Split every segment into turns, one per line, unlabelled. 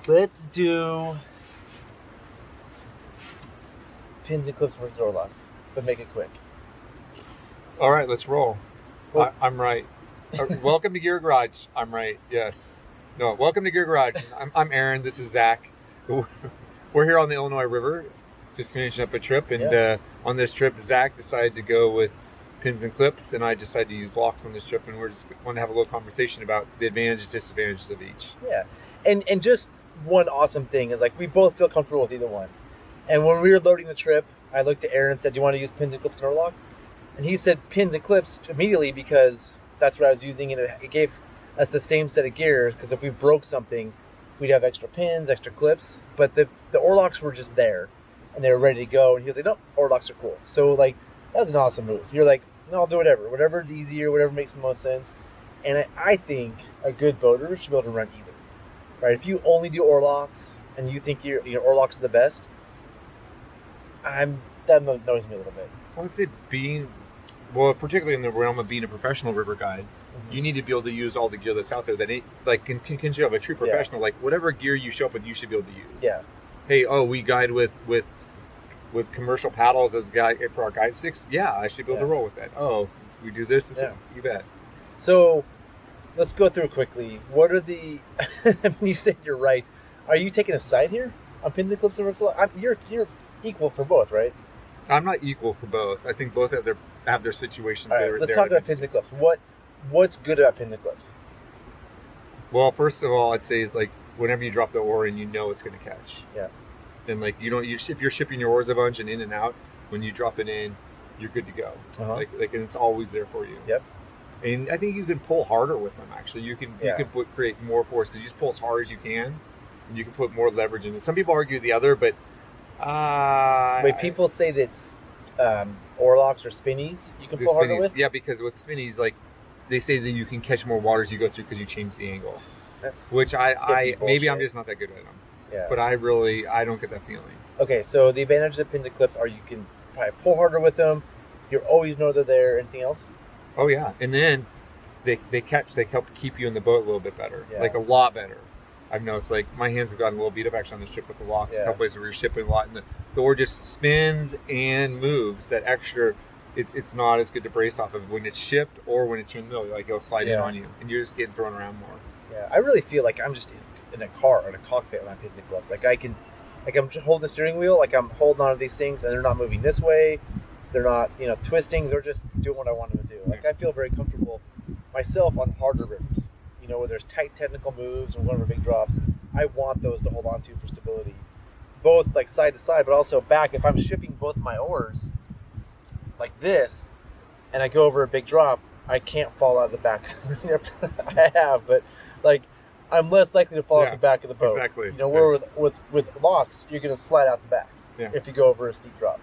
Let's do pins and clips versus oar locks, but make it quick.
All right, let's roll.
Well-
I'm right. Welcome to Gear Garage. I'm right. Yes. No. Welcome to Gear Garage. I'm Aaron. This is Zach. We're here on the Illinois River, just finishing up a trip, and on this trip, Zach decided to go with pins and clips, and I decided to use locks on this trip, and we're just want to have a little conversation about the advantages, disadvantages of each.
Yeah, and just one awesome thing is like we both feel comfortable with either one. And when we were loading the trip, I looked at Aaron and said, "Do you want to use pins and clips and oar locks?" And he said pins and clips immediately because that's what I was using, and it gave us the same set of gears. Because if we broke something, we'd have extra pins, extra clips. But the oar locks were just there, and they were ready to go. And he was like, "No, oar locks are cool." So like that was an awesome move. You're like, "No, I'll do whatever's easier, whatever makes the most sense." And I think a good boater should be able to run either. Right? If you only do oar locks and you think your oar locks are the best, that annoys me a little bit.
I would say particularly in the realm of being a professional river guide, you need to be able to use all the gear that's out there that can show up a true professional. Like whatever gear you show up with, you should be able to use.
Yeah.
Hey, we guide with commercial paddles as guide for our guide sticks. Yeah, I should be able to roll with that. Oh, we do this. You bet.
So let's go through quickly. What are the? You said you're right. Are you taking a side here on pins and clips and versus? You're equal for both, right?
I'm not equal for both. I think both have their situations.
All right, let's talk about pins and clips. What's good about pins and clips?
Well, first of all, I'd say is like whenever you drop the oar in, you know it's going to catch.
Yeah.
And like if you're shipping your oars a bunch and in and out, when you drop it in, you're good to go.
Uh-huh.
And it's always there for you.
Yep.
And I think you can pull harder with them. Actually, you can create more force because you just pull as hard as you can, and you can put more leverage in it. Some people argue the other, but
people say that's oar locks or spinnies you can pull harder with.
Yeah, because with spinnies, like they say that you can catch more water as you go through because you change the angle. Which maybe I'm just not that good at them.
Yeah.
But I don't get that feeling.
Okay, so the advantage of pins and clips are you can probably pull harder with them. You always know they're there. Anything else?
Oh yeah, and then they help keep you in the boat a little bit better, like a lot better. I've noticed like my hands have gotten a little beat up actually on this trip with the locks. A couple places where you're shipping a lot, and the oar just spins and moves. That extra, it's not as good to brace off of when it's shipped or when it's in the middle. Like it'll slide in on you, and you're just getting thrown around more.
Yeah, I really feel like I'm just in a car or in a cockpit when I pins and clips. Like I'm just holding the steering wheel, like I'm holding on to these things, and they're not moving this way. They're not, twisting. They're just doing what I want them to do. Like I feel very comfortable myself on harder rivers, where there's tight technical moves or whatever big drops. I want those to hold on to for stability, both like side to side, but also back. If I'm shipping both my oars like this, and I go over a big drop, I can't fall out of the back. I have, but like I'm less likely to fall out the back of the boat.
Exactly.
Where with locks, you're going to slide out the back if you go over a steep drop.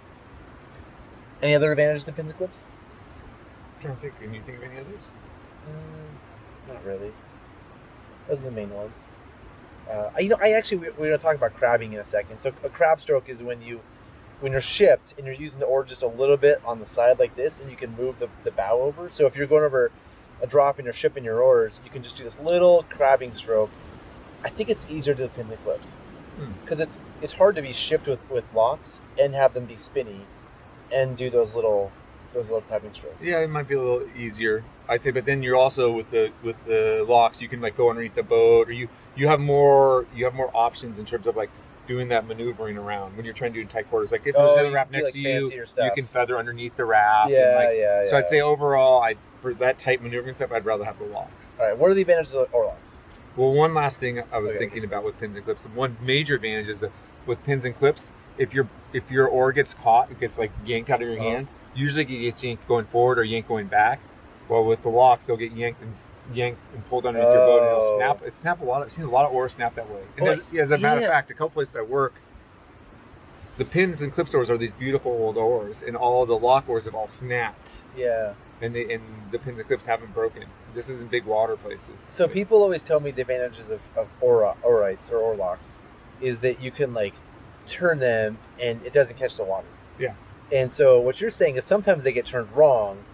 Any other advantages to pins and clips?
I'm trying to think. Can you think of any others?
Not really. Those are the main ones. We're going to talk about crabbing in a second. So a crab stroke is when you're shipped and you're using the oar just a little bit on the side like this, and you can move the bow over. So if you're going over a drop and you're shipping your oars, you can just do this little crabbing stroke. I think it's easier to do the pins and clips because it's hard to be shipped with locks and have them be spinny and do those little crabbing strokes.
Yeah, it might be a little easier, I'd say. But then you're also with the locks, you can like go underneath the boat, or you have more options in terms of like doing that maneuvering around when you're trying to do tight quarters. Like if there's another raft next to you, you can feather underneath the raft. So I'd say overall, for that tight maneuvering stuff, I'd rather have the locks.
All right, what are the advantages of oar locks?
Well, one last thing I was thinking about with pins and clips. One major advantage is that with pins and clips, if your oar gets caught, it gets like yanked out of your hands. Usually it gets yanked going forward or yanked going back. Well, with the locks, they'll get yanked and pulled underneath your boat, and it'll snap. It snap a lot. I've seen a lot of oars snap that way. And as a matter of fact, a couple places I work, the pins and clips oars are these beautiful old oars, and all the lock oars have all snapped.
Yeah.
And the pins and clips haven't broken. This is in big water places.
So people always tell me the advantages of oarites or oar locks is that you can like turn them and it doesn't catch the water.
Yeah.
And so what you're saying is sometimes they get turned wrong,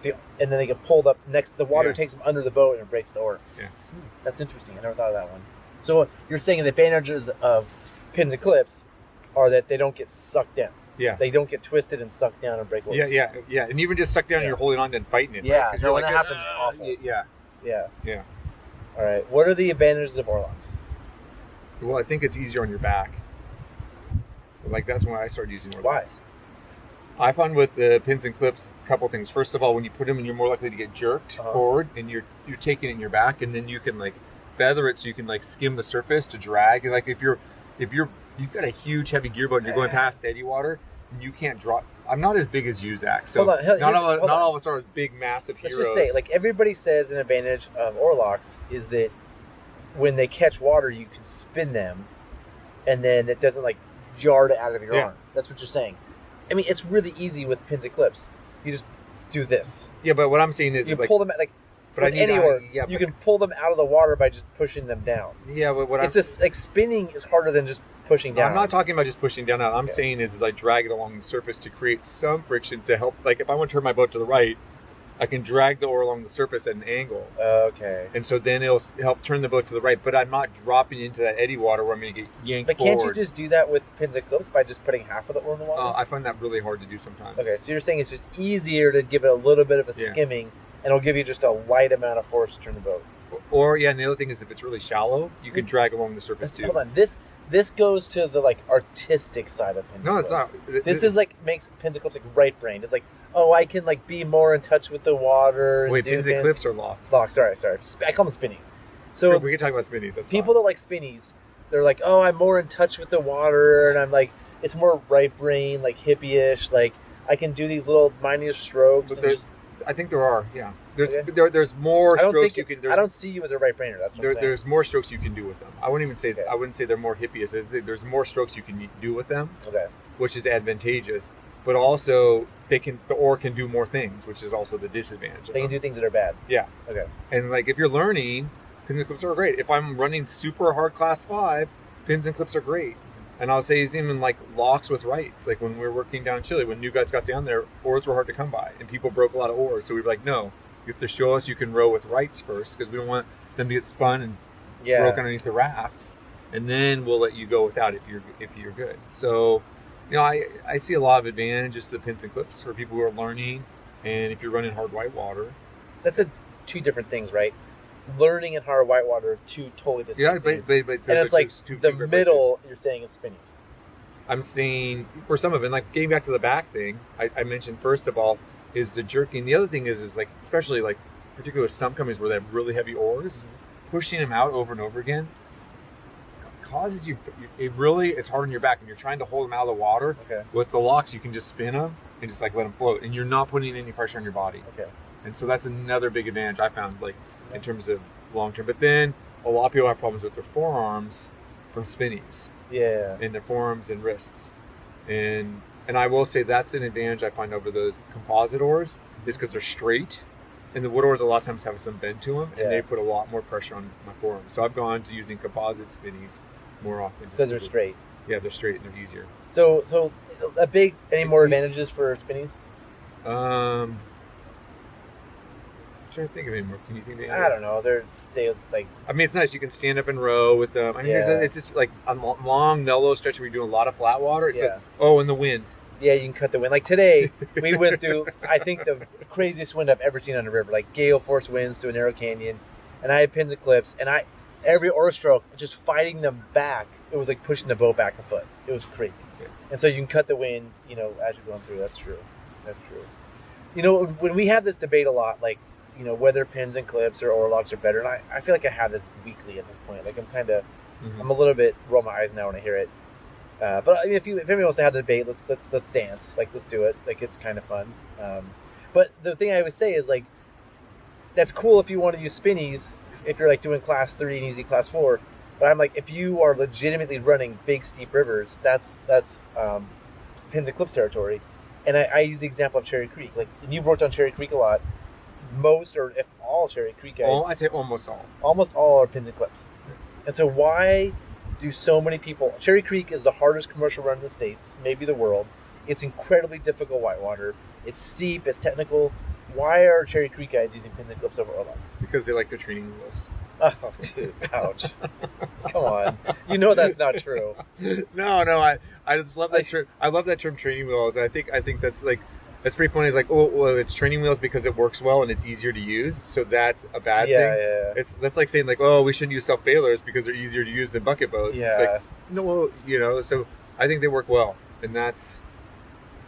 and then they get pulled up next. The water takes them under the boat and it breaks the oar.
Yeah.
That's interesting. I never thought of that one. So you're saying the advantages of pins and clips are that they don't get sucked down.
Yeah.
They don't get twisted and sucked down and break loose.
Yeah. And even just sucked down, you're holding on and fighting it.
Yeah.
Right?
No, when that happens, it's awful.
Yeah.
All right. What are the advantages of Orlocks?
Well, I think it's easier on your back. Like that's when I started using Orlocks.
Why?
I find with the pins and clips, a couple things. First of all, when you put them in, you're more likely to get jerked forward, and you're taking it in your back, and then you can like feather it so you can like skim the surface to drag. And like if you've got a huge heavy gear boat and you're going past eddy water, and you can't drop. I'm not as big as you, Zach. So not all of us are big, massive heroes.
Let's just say, like everybody says, an advantage of Orlocks is that when they catch water, you can spin them, and then it doesn't like jar it out of your arm. That's what you're saying. I mean, it's really easy with pins and clips. You just do this.
Yeah, but what I'm saying is,
you
like,
pull them out, like. But with any oar, you can pull them out of the water by just pushing them down.
Yeah, but
it's just like spinning is harder than just pushing down.
I'm not talking about just pushing down. I'm saying is I drag it along the surface to create some friction to help. Like if I want to turn my boat to the right, I can drag the oar along the surface at an angle.
Okay.
And so then it'll help turn the boat to the right, but I'm not dropping into that eddy water where I'm going to get yanked forward.
But can't you just do that with pins and clips by just putting half of the oar in the water?
I find that really hard to do sometimes.
Okay, so you're saying it's just easier to give it a little bit of a skimming, and it'll give you just a light amount of force to turn the boat.
Or, and the other thing is if it's really shallow, you can drag along the surface too.
Hold on, this goes to the like artistic side of pins and clips.
No, it's not.
This is like makes pins and clips like right brained. It's like, oh, I can like be more in touch with the water.
Wait, pins and clips or locks?
Locks, sorry. I call them spinnies. So
we can talk about spinnies. That's
people that like spinnies, they're like, oh, I'm more in touch with the water, and I'm like, it's more right brain, like hippie-ish, like I can do these little minor strokes.
I think there are, yeah. There's more strokes you can.
I don't see you as a right brainer. That's what I'm saying.
There's more strokes you can do with them. I wouldn't even say I wouldn't say they're more hippie. There's more strokes you can do with them, which is advantageous. But also, the oar can do more things, which is also the disadvantage.
They can do things that are bad.
Yeah.
Okay.
And like if you're learning, pins and clips are great. If I'm running super hard class 5, pins and clips are great. And I'll say it's even like locks with rights. Like when we were working down in Chile, when new guys got down there, oars were hard to come by, and people broke a lot of oars. So we were like, no, you have to show us you can row with rights first, because we don't want them to get spun and broke underneath the raft, and then we'll let you go without it if you're good. So, I see a lot of advantages to pins and clips for people who are learning, and if you're running hard white water.
That's two different things, right? Learning and hard whitewater are two totally distinct things.
But
and it's like the middle you're saying is spinnies.
I'm saying for some of it, like getting back to the back thing, I mentioned first of all is the jerking. The other thing is like, especially like particularly with some companies where they have really heavy oars, pushing them out over and over again causes you, it's hard on your back, and you're trying to hold them out of the water.
Okay. With
the locks, you can just spin them and just like let them float, and you're not putting any pressure on your body.
Okay.
And so that's another big advantage I found, like in terms of long term. But then a lot of people have problems with their forearms from spinnies.
Yeah.
And their forearms and wrists. And I will say that's an advantage I find over those composite oars, is because they're straight. And the wood oars a lot of times have some bend to them, and they put a lot more pressure on my forearms. So I've gone to using composite spinnies more often.
Because they're straight.
Yeah, they're straight and they're easier.
So any more advantages for spinnies?
I'm trying to think of any more. Can you think of any?
I don't know. They like.
I mean, it's nice. You can stand up and row with them. I mean, it's just like a long, mellow stretch where you're doing a lot of flat water. It's just, and the wind.
Yeah, you can cut the wind. Like today, we went through, I think, the craziest wind I've ever seen on a river. Like gale force winds through a narrow canyon. And I had pins and clips. And every oar stroke, just fighting them back, it was like pushing the boat back a foot. It was crazy. Yeah. And so you can cut the wind, as you're going through. That's true. When we have this debate a lot, like, whether pins and clips or oar locks are better. And I feel like I have this weekly at this point. Like I'm a little bit roll my eyes now when I hear it. But I mean, if anybody wants to have the debate, let's dance. Like, let's do it. Like, it's kind of fun. But the thing I would say is, like, that's cool if you want to use spinnies, if you're like doing class 3 and easy class 4. But I'm like, if you are legitimately running big steep rivers, that's pins and clips territory. And I use the example of Cherry Creek. Like, and you've worked on Cherry Creek a lot. Most, or if all, Cherry Creek guys.
I'd say almost all.
Almost all are pins and clips. And so why do so many people... Cherry Creek is the hardest commercial run in the States, maybe the world. It's incredibly difficult whitewater. It's steep, it's technical. Why are Cherry Creek guys using pins and clips over oar locks?
Because they like their training wheels.
Oh, dude, ouch. Come on. You know that's not true.
No, I just love that term. I love that term, training wheels. And I think that's like, that's pretty funny. It's like, oh, well, it's training wheels because it works well and it's easier to use. So that's a bad thing.
Yeah.
That's like saying like, oh, we shouldn't use self balers because they're easier to use than bucket boats.
Yeah.
It's like, no, you know. So I think they work well, and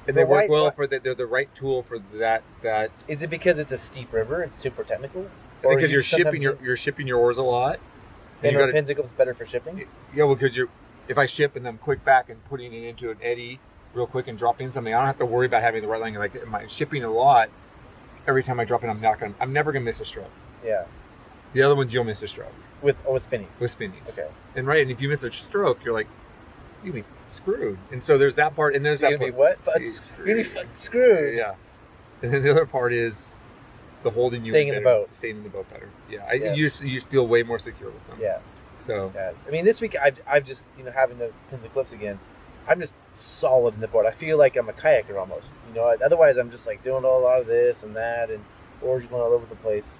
they work well for that. They're the right tool for that.
Is it because it's a steep river and super technical?
Because you're shipping your oars a lot.
And are pins and clips better for shipping?
Yeah, well, because if I ship and I'm quick back and putting it into an eddy real quick and dropping something, I don't have to worry about having the right line. Like, am I shipping a lot? Every time I drop it, I'm never gonna miss a stroke.
Yeah.
The other ones, you'll miss a stroke.
With spinnies.
With spinnies.
Okay.
And if you miss a stroke, you're like, you'll be screwed. And so there's that part, and there's that part.
You're gonna be what? You're gonna be fucking screwed.
Yeah. And then the other part is the holding you
staying in the boat.
Staying in the boat better. Yeah. You just feel way more secure with them.
Yeah.
So.
Yeah. I mean, this week I've just having the pins and clips again. I'm just solid in the boat. I feel like I'm a kayaker almost. Otherwise I'm just like doing a lot of this and that and oars going all over the place.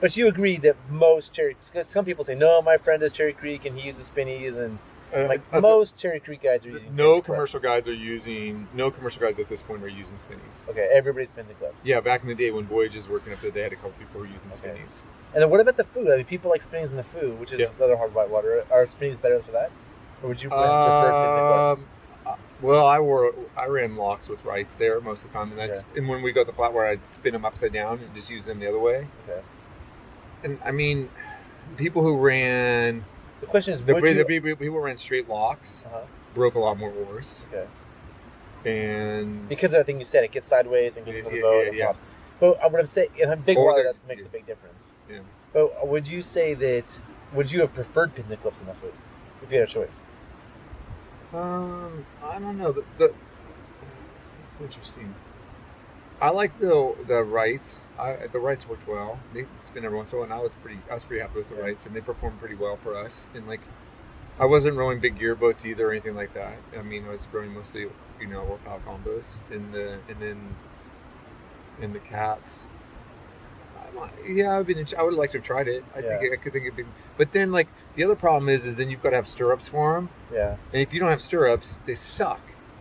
But you agree that most because some people say, no, my friend is Cherry Creek and he uses spinnies, and most Cherry Creek guys are using
no commercial guides at this point are using spinnies.
Okay, everybody's pins and clips.
Yeah, back in the day when Voyage was working up there, they had a couple people who were using spinnies.
And then what about the food? I mean, people like spinnies in the food, which is another hard whitewater. Are spinnies better for that? Or would you prefer pins and clips?
Well, I ran locks with rights there most of the time, and when we got the flat where I'd spin them upside down and just use them the other way.
Okay.
And I mean, people who ran
the question is,
people who ran straight locks broke a lot more oars.
Okay.
And
because of the thing you said, it gets sideways and goes into the boat and flops. But what I'm saying, in a big water, that makes a big difference.
Yeah.
But would you have preferred pins and clips in the food if you had a choice?
I don't know. That's interesting. I like the rights. The rights worked well. They spin every once in a while, and I was pretty happy with the rights, and they performed pretty well for us. And I wasn't rowing big gear boats either or anything like that. I mean, I was rowing mostly horsepower combos and the cats. I would like to have tried it. I could think it'd be. But then the other problem is then you've got to have stirrups for them.
Yeah.
And if you don't have stirrups, they suck.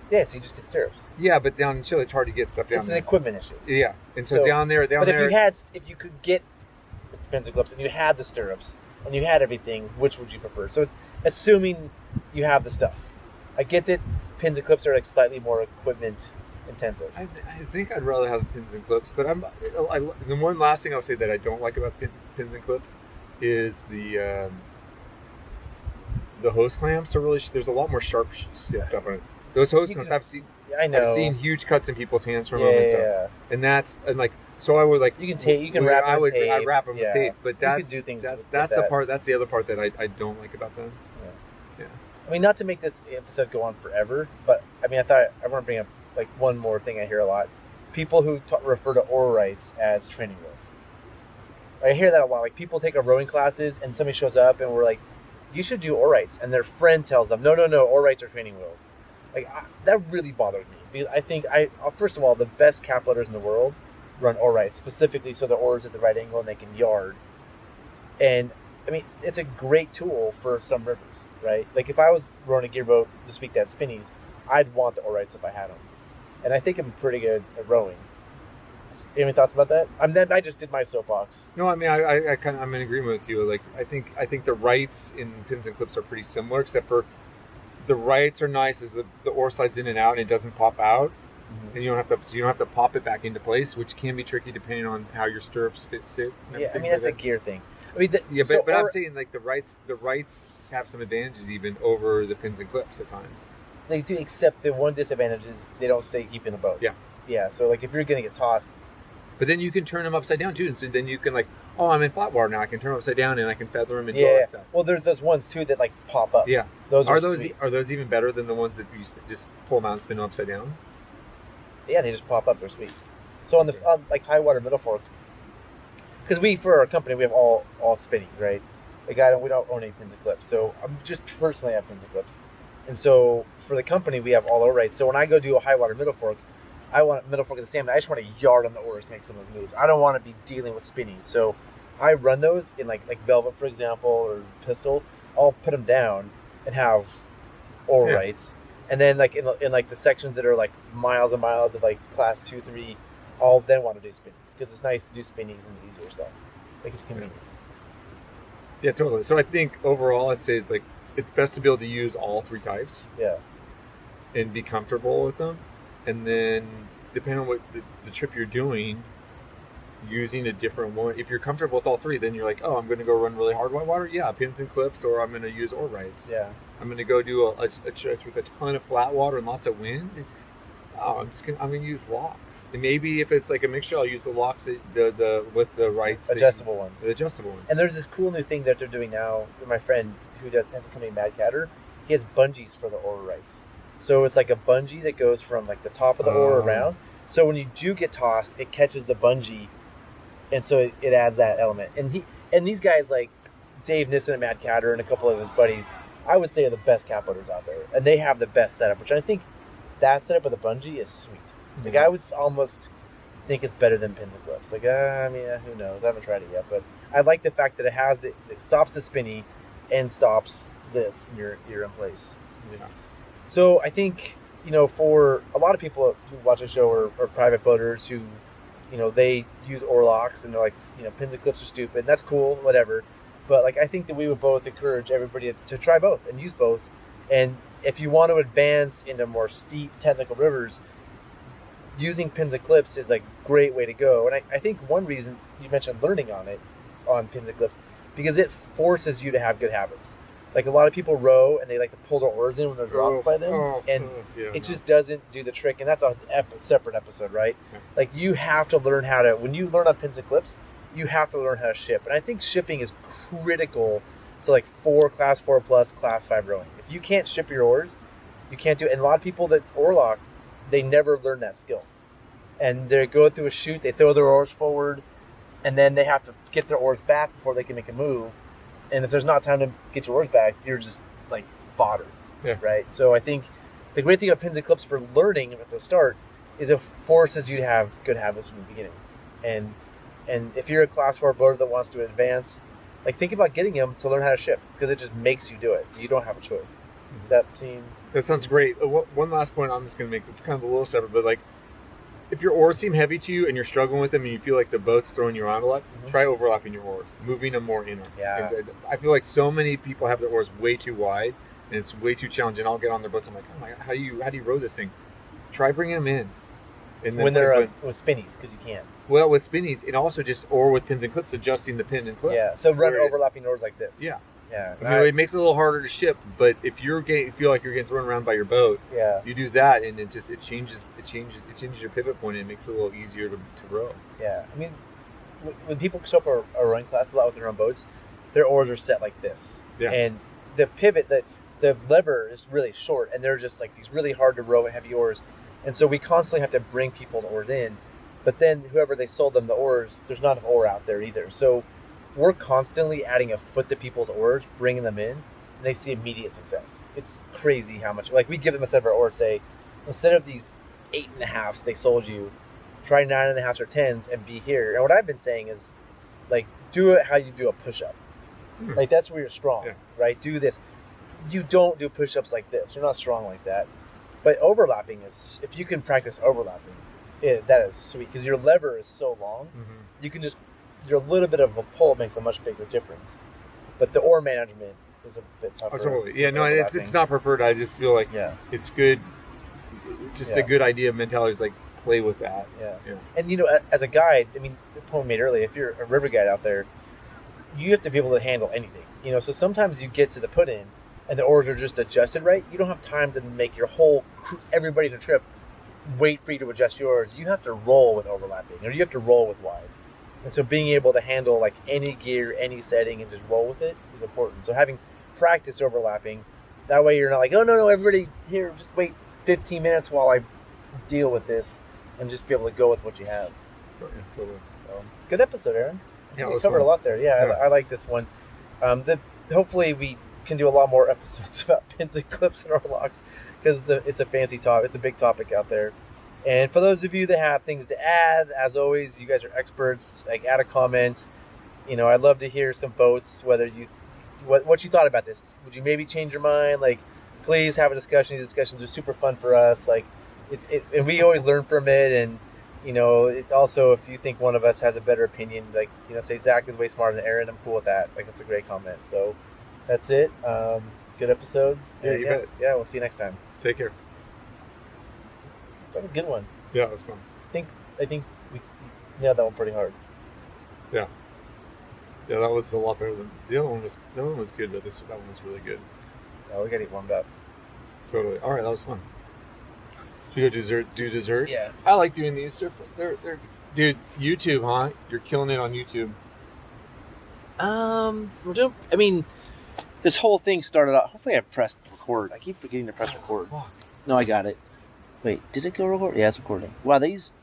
Yeah, so you just get stirrups.
Yeah, but down in Chile, it's hard to get stuff down there.
It's an equipment issue.
Yeah, and so down there.
But if you could get pins and clips and you had the stirrups and you had everything, which would you prefer? So assuming you have the stuff, I get that pins and clips are slightly more equipment intensive.
I think I'd rather have the pins and clips, but the one last thing I'll say that I don't like about pins and clips is the hose clamps are really. There's a lot more sharp stuff on it. Those hose clamps I've seen huge cuts in people's hands from them and stuff. And so I would
you can wrap them with tape.
I wrap them with tape, but that's
do things
that's the other part that I don't like about them. Yeah.
I mean, not to make this episode go on forever, but I mean, I want to bring up one more thing I hear a lot: people who refer to oar rights as training wheels. I hear that a lot. People take our rowing classes, and somebody shows up, and we're like, "You should do oar rights," and their friend tells them, "No, oar rights are training wheels." That really bothered me because I think first of all, the best cap loaders in the world run oar rights specifically so the oars at the right angle and they can yard. And I mean, it's a great tool for some rivers, right? If I was rowing a gearboat this week that had spinnies, I'd want the oar rights if I had them. And I think I'm pretty good at rowing. You have any thoughts about that? I just did my soapbox.
No, I mean, I'm in agreement with you. I think the rights in pins and clips are pretty similar, except for the rights are nice as the oar slides in and out and it doesn't pop out, and you don't have to pop it back into place, which can be tricky depending on how your stirrups sit.
Yeah, I mean that's a gear thing. I mean,
but I'm saying the rights have some advantages even over the pins and clips at times.
They do, except the one disadvantage is they don't stay deep in a boat.
Yeah.
Yeah. So if you're gonna get tossed.
But then you can turn them upside down too, and so then you can I'm in flat water now. I can turn them upside down and I can feather them and do all that stuff.
Well, there's those ones too that pop up.
Yeah,
are
those even better than the ones that you just pull them out and spin them upside down?
Yeah, they just pop up. They're sweet. So on high water middle fork, because for our company we have all spinnies, right? We don't own any pins and clips, so I'm just personally have pins and clips, and so for the company we have all our rights. So when I go do a high water middle fork, I want middle fork of the salmon. I just want to yard on the oars to make some of those moves. I don't want to be dealing with spinnies. So I run those in like Velvet, for example, or Pistol. I'll put them down and have oil rights, and then like in like the sections that are like miles and miles of like class 2, 3, I'll then want to do spinnies because it's nice to do spinnies and easier stuff. Like it's convenient.
Yeah, totally. So I think overall, I'd say it's best to be able to use all 3 types.
Yeah.
And be comfortable with them, and then depending on what the trip you're doing, using a different one. If you're comfortable with all 3, then you're like, oh, I'm going to go run really hard whitewater. Yeah, pins and clips, or I'm going to use oar rights.
Yeah.
I'm going to go do a stretch with a ton of flat water and lots of wind. Oh, I'm going to use locks. And maybe if it's like a mixture, I'll use the locks the with the rights,
adjustable ones.
The adjustable ones.
And there's this cool new thing that they're doing now. My friend who has a company, Mad Catter, he has bungees for the oar rights. So it's like a bungee that goes from like the top of the oar around. So when you do get tossed, it catches the bungee, and so it adds that element. And these guys like Dave Nissen at Mad Catter and a couple of his buddies, I would say are the best cat boaters out there, and they have the best setup. Which I think that setup of the bungee is sweet. Like I would almost think it's better than pins and clips. Like I mean, who knows? I haven't tried it yet, but I like the fact that it stops the spinny and stops this, and you're in place.
Yeah.
So I think, for a lot of people who watch the show are private boaters who, they use oar locks and they're like, pins and clips are stupid. And that's cool, whatever. But like I think that we would both encourage everybody to try both and use both. And if you want to advance into more steep technical rivers, using pins and clips is a great way to go. And I think one reason you mentioned learning on pins and clips, because it forces you to have good habits. Like a lot of people row and they like to pull their oars in when there's rocks by them, and it just doesn't do the trick. And that's a separate episode, right? Yeah. Like you have to learn when you learn on pins and clips, you have to learn how to ship. And I think shipping is critical to like class 4 plus, class 5 rowing. If you can't ship your oars, you can't do it. And a lot of people that oar lock, they never learn that skill. And they go through a chute, they throw their oars forward, and then they have to get their oars back before they can make a move. And if there's not time to get your oars back, you're just like fodder, right? So I think the great thing about pins and clips for learning at the start is it forces you to have good habits from the beginning. And if you're a class 4 boater that wants to advance, like think about getting him to learn how to ship, because it just makes you do it. You don't have a choice. Does that seem?
That sounds great. One last point I'm just going to make. It's kind of a little separate, but like, if your oars seem heavy to you and you're struggling with them and you feel like the boat's throwing you around a lot, try overlapping your oars, moving them more inward.
Yeah.
And I feel like so many people have their oars way too wide and it's way too challenging. I'll get on their boats. I'm like, oh my God, how do you row this thing? Try bringing them in.
And when they're with spinnies, because you can.
Well, with spinnies, and also or with pins and clips, adjusting the pin and clip.
Yeah, so run overlapping oars like this.
Yeah.
Yeah,
I mean, it makes it a little harder to ship, but if you feel like you're getting thrown around by your boat, you do that, and it changes your pivot point, and it makes it a little easier to row.
Yeah, I mean, when people show up our rowing classes a lot with their own boats, their oars are set like this, and the pivot, the lever is really short, and they're just like these really hard to row and heavy oars, and so we constantly have to bring people's oars in, but then whoever they sold them the oars, there's not enough oar out there either, so we're constantly adding a foot to people's oars, bringing them in, and they see immediate success. It's crazy how much, like we give them a set of our oars, say, instead of these 8.5s they sold you, try 9.5s or 10s and be here. And what I've been saying is, like, do it how you do a push-up. Like, that's where you're strong, right? Do this. You don't do push-ups like this. You're not strong like that. But overlapping is, if you can practice overlapping, that is sweet, because your lever is so long, you can just, your little bit of a pull makes a much bigger difference. But the oar management is a bit tougher.
Oh, totally. Yeah, no, it's not preferred. I just feel like it's good. Just a good idea of mentality is like play with that.
Yeah. And as a guide, I mean, the point I made earlier, if you're a river guide out there, you have to be able to handle anything. So sometimes you get to the put in and the oars are just adjusted right. You don't have time to make your whole crew, everybody in the trip, wait for you to adjust yours. You have to roll with overlapping, or you have to roll with wide. And so being able to handle like any gear, any setting, and just roll with it is important. So having practiced overlapping, that way you're not like, oh, no, everybody here, just wait 15 minutes while I deal with this, and just be able to go with what you have.
Yeah, totally.
So, good episode, Aaron.
Yeah,
we covered a lot there. Yeah. I like this one. Hopefully we can do a lot more episodes about pins and clips and oar locks, because it's a fancy topic. It's a big topic out there. And for those of you that have things to add, as always, you guys are experts. Like, add a comment, I'd love to hear some votes. Whether what you thought about this. Would you maybe change your mind? Like, please have a discussion. These discussions are super fun for us. Like, and we always learn from it. And it also, if you think one of us has a better opinion, like, say Zach is way smarter than Aaron, I'm cool with that. Like, that's a great comment. So that's it. Good episode.
Yeah, you bet.
Yeah, we'll see you next time.
Take care.
That was a good one.
Yeah, it was fun.
I think we nailed that one pretty hard.
Yeah. Yeah, that was a lot better than the other one was. The other one was good, but that one was really good.
Yeah, we gotta get warmed up.
Totally. All right, that was fun. Should we go do dessert?
Yeah.
I like doing these. They're dude, YouTube, huh? You're killing it on YouTube.
We're doing. I mean, this whole thing started out. Hopefully, I pressed record. I keep forgetting to press record.
Fuck.
No, I got it. Wait, did it go record? Yeah, it's recording. Wow, these.